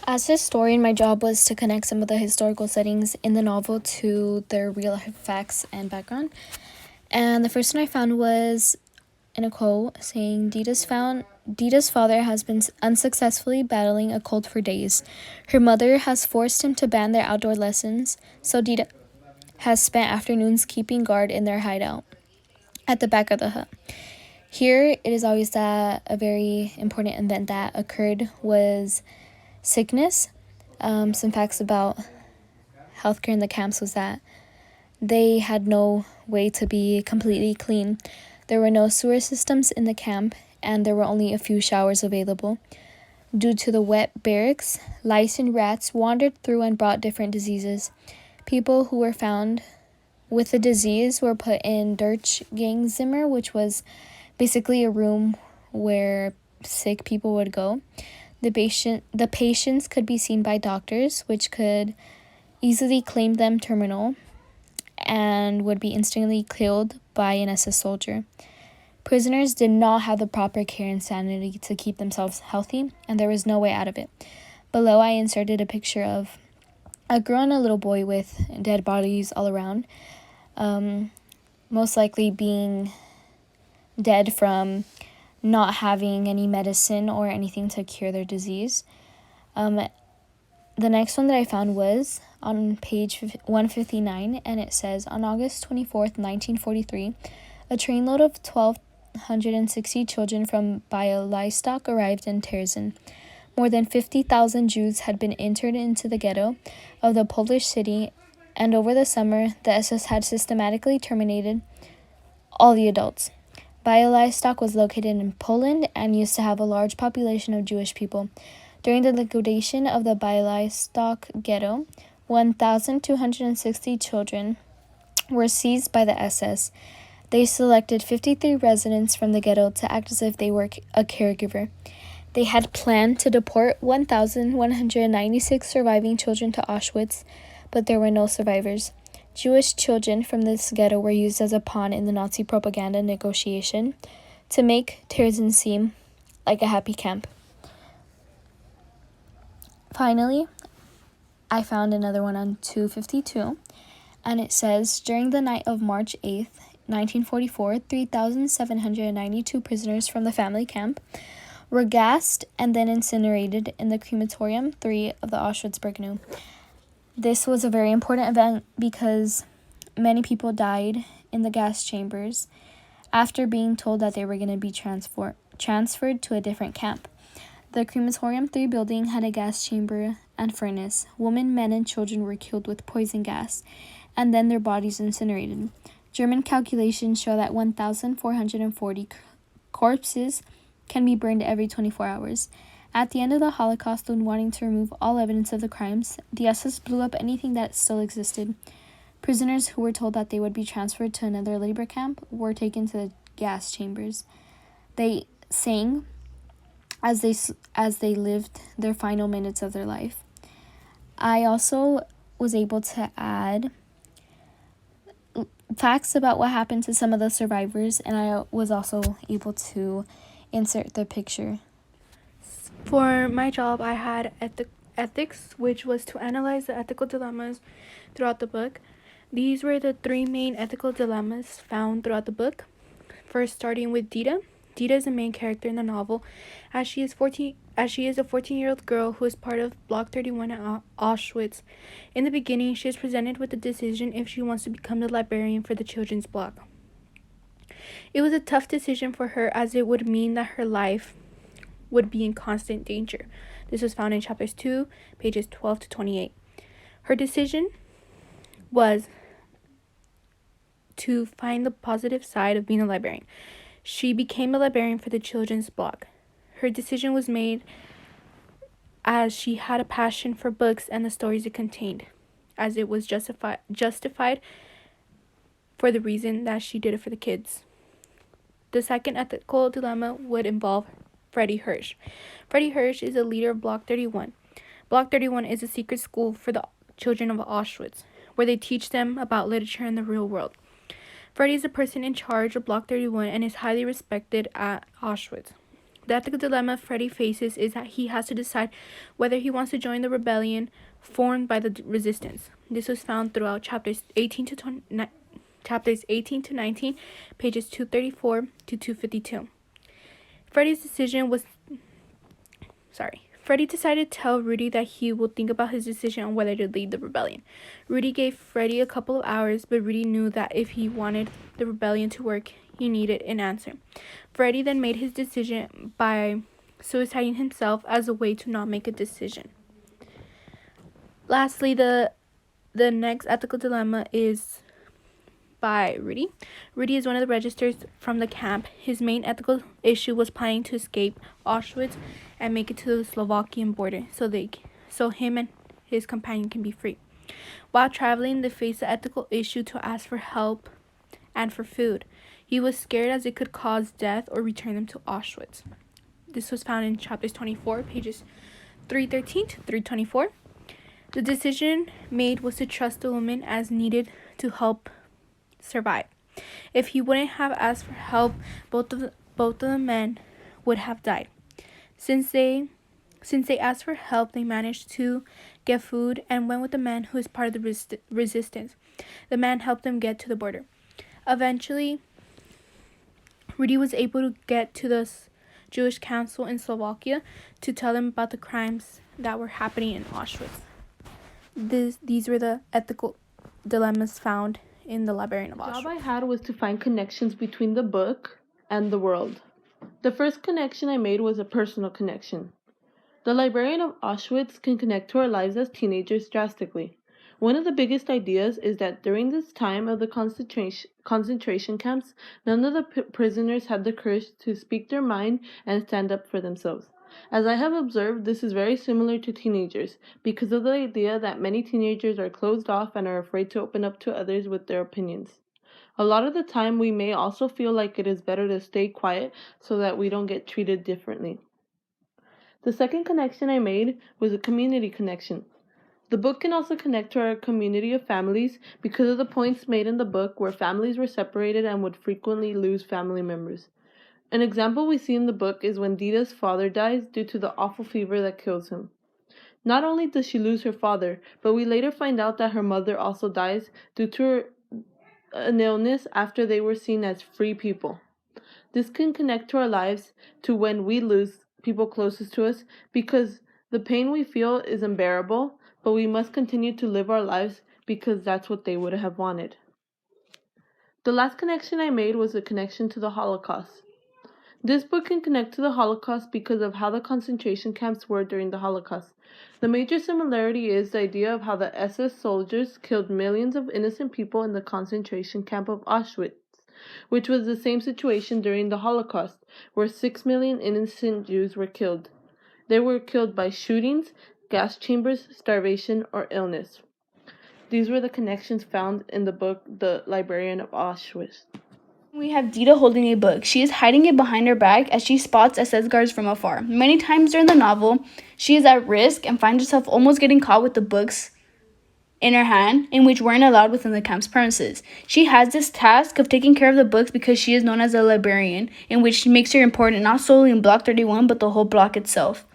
As a historian, my job was to connect some of the historical settings in the novel to their real life facts and background. And the first one I found was in a quote saying, Dita's father has been unsuccessfully battling a cold for days. Her mother has forced him to ban their outdoor lessons, so Dita has spent afternoons keeping guard in their hideout at the back of the hut. Here, it is always that a very important event that occurred was sickness. Some facts about healthcare in the camps was that they had no way to be completely clean. There were no sewer systems in the camp, and there were only a few showers available. Due to the wet barracks, lice and rats wandered through and brought different diseases. People who were found with the disease were put in Durchgangszimmer, which was basically a room where sick people would go. The patients could be seen by doctors, which could easily claim them terminal and would be instantly killed by an SS soldier. Prisoners did not have the proper care and sanity to keep themselves healthy, and there was no way out of it. Below, I inserted a picture of a girl and a little boy with dead bodies all around, most likely being dead from not having any medicine or anything to cure their disease. The next one that I found was on page 159, and it says, on August 24th, 1943, a trainload of 1,260 children from Bialystok arrived in Terezin. More than 50,000 Jews had been entered into the ghetto of the Polish city, and over the summer, the SS had systematically terminated all the adults. Bialystok was located in Poland and used to have a large population of Jewish people. During the liquidation of the Bialystok ghetto, 1,260 children were seized by the SS. They selected 53 residents from the ghetto to act as if they were a caregiver. They had planned to deport 1,196 surviving children to Auschwitz, but there were no survivors. Jewish children from this ghetto were used as a pawn in the Nazi propaganda negotiation to make Terezin seem like a happy camp. Finally, I found another one on 252, and it says, during the night of March 8th, 1944, 3,792 prisoners from the family camp were gassed and then incinerated in the crematorium 3 of the Auschwitz-Birkenau. This was a very important event because many people died in the gas chambers after being told that they were going to be transferred to a different camp. The crematorium 3 building had a gas chamber and furnace. Women, men, and children were killed with poison gas and then their bodies incinerated. German calculations show that 1,440 corpses can be burned every 24 hours. At the end of the Holocaust, when wanting to remove all evidence of the crimes, the SS blew up anything that still existed. Prisoners who were told that they would be transferred to another labor camp were taken to the gas chambers. They sang as they lived their final minutes of their life. I also was able to add facts about what happened to some of the survivors, and I was also able to insert the picture. For my job, I had ethics, which was to analyze the ethical dilemmas throughout the book. These were the 3 main ethical dilemmas found throughout the book. First, starting with Dita. Dita is the main character in the novel, as she is a 14-year-old girl who is part of Block 31 at Auschwitz. In the beginning, she is presented with the decision if she wants to become the librarian for the children's block. It was a tough decision for her, as it would mean that her life would be in constant danger. This was found in chapters 2, pages 12 to 28. Her decision was to find the positive side of being a librarian. She became a librarian for the children's block. Her decision was made as she had a passion for books and the stories it contained, as it was justified for the reason that she did it for the kids. The second ethical dilemma would involve Freddie Hirsch. Freddie Hirsch is a leader of Block 31. Block 31 is a secret school for the children of Auschwitz, where they teach them about literature and the real world. Freddie is the person in charge of Block 31 and is highly respected at Auschwitz. The ethical dilemma Freddie faces is that he has to decide whether he wants to join the rebellion formed by the resistance. This was found throughout chapters 18 to 19, pages 234 to 252. Freddie decided to tell Rudy that he would think about his decision on whether to lead the rebellion. Rudy gave Freddie a couple of hours, but Rudy knew that if he wanted the rebellion to work, he needed an answer. Freddie then made his decision by suiciding himself as a way to not make a decision. Lastly, the next ethical dilemma is by Rudy. Rudy is one of the registers from the camp. His main ethical issue was planning to escape Auschwitz and make it to the Slovakian border so him and his companion can be free. While traveling, they faced the ethical issue to ask for help and for food. He was scared as it could cause death or return them to Auschwitz. This was found in chapters 24, pages 313 to 324. The decision made was to trust the woman as needed to help survive. If he wouldn't have asked for help, both of the men would have died. Since they asked for help, they managed to get food and went with the man who is part of the resistance. The man helped them get to the border. Eventually, Rudy was able to get to the Jewish Council in Slovakia to tell them about the crimes that were happening in Auschwitz. These were the ethical dilemmas found in the Librarian of Auschwitz. The job I had was to find connections between the book and the world. The first connection I made was a personal connection. The Librarian of Auschwitz can connect to our lives as teenagers drastically. One of the biggest ideas is that during this time of the concentration camps, none of the prisoners had the courage to speak their mind and stand up for themselves. As I have observed, this is very similar to teenagers, because of the idea that many teenagers are closed off and are afraid to open up to others with their opinions. A lot of the time, we may also feel like it is better to stay quiet so that we don't get treated differently. The second connection I made was a community connection. The book can also connect to our community of families because of the points made in the book where families were separated and would frequently lose family members. An example we see in the book is when Dita's father dies due to the awful fever that kills him. Not only does she lose her father, but we later find out that her mother also dies due to an illness after they were seen as free people. This can connect to our lives to when we lose people closest to us because the pain we feel is unbearable, but we must continue to live our lives because that's what they would have wanted. The last connection I made was a connection to the Holocaust. This book can connect to the Holocaust because of how the concentration camps were during the Holocaust. The major similarity is the idea of how the SS soldiers killed millions of innocent people in the concentration camp of Auschwitz, which was the same situation during the Holocaust, where 6 million innocent Jews were killed. They were killed by shootings, gas chambers, starvation, or illness. These were the connections found in the book The Librarian of Auschwitz. We have Dita holding a book. She is hiding it behind her back as she spots SS guards from afar. Many times during the novel, she is at risk and finds herself almost getting caught with the books in her hand, in which weren't allowed within the camp's premises. She has this task of taking care of the books because she is known as a librarian, in which makes her important not solely in Block 31, but the whole block itself.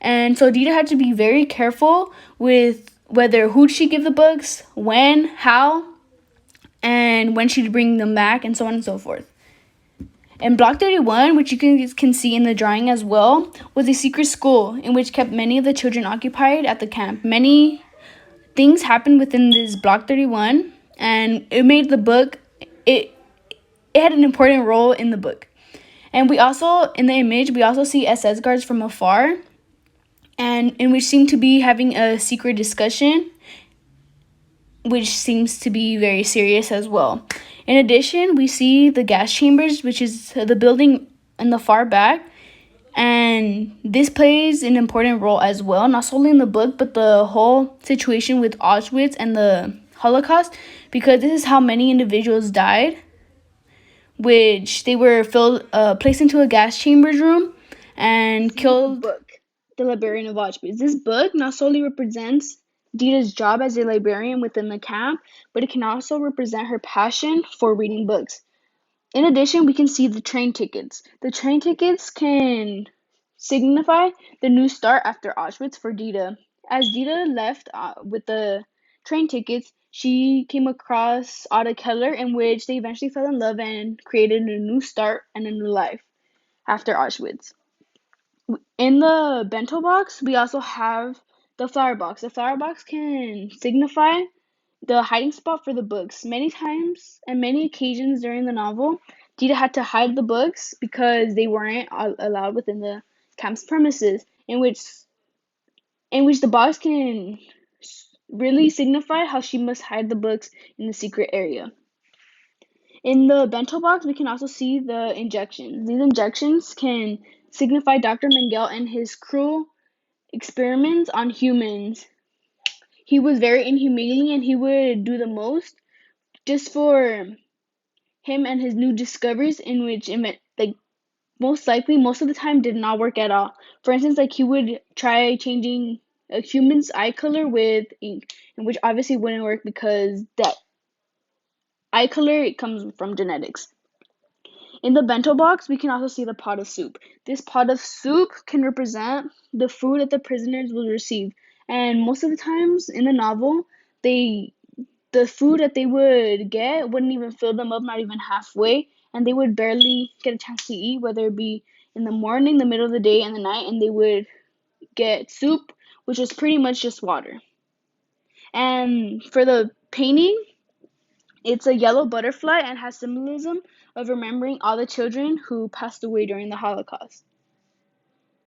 And so Dita had to be very careful with who she give the books, when, how, and when she'd bring them back, and so on and so forth. And Block 31, which you can see in the drawing as well, was a secret school in which kept many of the children occupied at the camp. Many things happened within this Block 31, and it made the book, it had an important role in the book. And we also, in the image, we also see SS guards from afar, and in which seem to be having a secret discussion, which seems to be very serious as well. In addition, we see the gas chambers, which is the building in the far back, and this plays an important role as well, not solely in the book, but the whole situation with Auschwitz and the Holocaust, because this is how many individuals died, which they were placed into a gas chambers room and killed. Book, The Librarian of Auschwitz. This book not solely represents Dita's job as a librarian within the camp, but it can also represent her passion for reading books. In addition, we can see the train tickets. The train tickets can signify the new start after Auschwitz for Dita. As Dita left with the train tickets, she came across Ada Keller, in which they eventually fell in love and created a new start and a new life after Auschwitz. In the bento box, we also have the flower box. The flower box can signify the hiding spot for the books. Many times and many occasions during the novel, Dita had to hide the books because they weren't allowed within the camp's premises, in which the box can really signify how she must hide the books in the secret area. In the bento box, we can also see the injections. These injections can signify Dr. Mengele and his cruel experiments on humans. He was very inhumanely and he would do the most just for him and his new discoveries, in which most likely most of the time did not work at all. For instance, he would try changing a human's eye color with ink, and which obviously wouldn't work because that eye color it comes from genetics. In the bento box, we can also see the pot of soup. This pot of soup can represent the food that the prisoners will receive, and most of the times in the novel, the food that they would get wouldn't even fill them up, not even halfway, and they would barely get a chance to eat, whether it be in the morning, the middle of the day, and the night, and they would get soup, which was pretty much just water. And for the painting, it's a yellow butterfly and has symbolism of remembering all the children who passed away during the Holocaust.